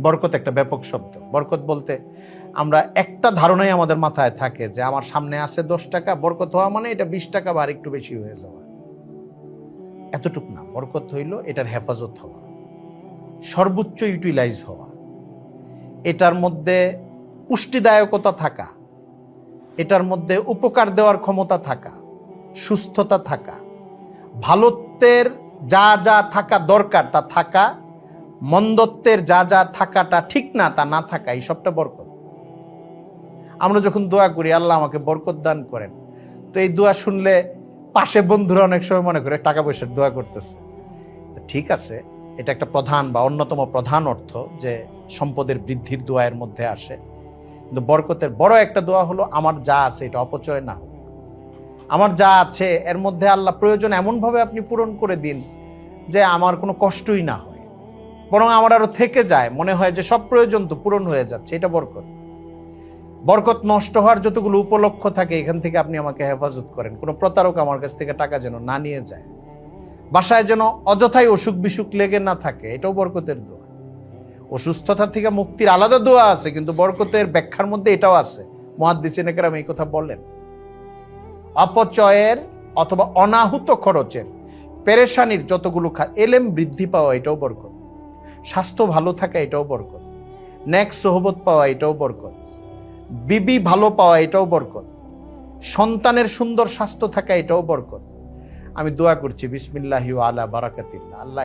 বরকত একটা ব্যাপক শব্দ। বরকত বলতে আমরা একটা ধারণাই আমাদের মাথায় থাকে যে আমার সামনে আছে 10 টাকা, বরকত হওয়া মানে এটা 20 টাকা বা একটু বেশি হয়ে যাওয়া, এতটুক না। বরকত হইল এটার হেফাজত হওয়া, সর্বোচ্চ ইউটিলাইজ হওয়া, এটার মধ্যে পুষ্টিদায়কতা থাকা, এটার মধ্যে উপকার দেওয়ার ক্ষমতা থাকা, সুস্থতা থাকা, ভালোত্বের যা যা থাকা দরকার তা থাকা, মন্দত্বের যা যা থাকাটা ঠিক না তা না থাকা, এই সবটা বরকত। আমরা যখন দোয়া করি আল্লাহ আমাকে বরকত দান করেন, তো এই দোয়া শুনলে পাশে বন্ধুরা অনেক সময় মনে করে টাকা পয়সার দোয়া করতেছে। ঠিক আছে, এটা একটা প্রধান বা অন্যতম প্রধান অর্থ যে সম্পদের বৃদ্ধির দোয়ার মধ্যে আসে, কিন্তু বরকতের বড় একটা দোয়া হলো আমার যা আছে এটা অপচয় না হোক। আমার যা আছে এর মধ্যে আল্লাহ প্রয়োজন এমনভাবে আপনি পূরণ করে দিন যে আমার কোনো কষ্টই না হয়, বরং আমার আরো থেকে যায়, মনে হয় যে সব প্রয়োজন তো পূরণ হয়ে যাচ্ছে, এটা বরকত। বরকত নষ্ট হওয়ার যতগুলো উপলক্ষ থাকে এখান থেকে আপনি আমাকে হেফাজত করেন, কোনো প্রতারক আমার কাছ থেকে টাকা যেন না নিয়ে যায়, বাসায় যেন অযথাই অসুখ বিসুখ লেগে না থাকে, এটাও বরকতের দোয়া। অসুস্থতা থেকে মুক্তির আলাদা দোয়া আছে, কিন্তু বরকতের ব্যাখ্যার মধ্যে এটাও আছে। মুহাদ্দিসিনে কেরাম এই কথা বলেন, অপচয়ের অথবা অনাহুত খরচের, পেরেশানির যতগুলো এলেম বৃদ্ধি পাওয়া এটাও বরকত, স্বাস্থ্য ভালো থাকা এটাও বরকত, নেক সোহবত পাওয়া এটাও বরকত, বিবি ভালো পাওয়া এটাও বরকত, সন্তানের সুন্দর স্বাস্থ্য থাকা এটাও বরকত। আমি দোয়া করছি বিসমিল্লাহি ওয়া আলা বারাকাতিল্লাহ, আল্লাহ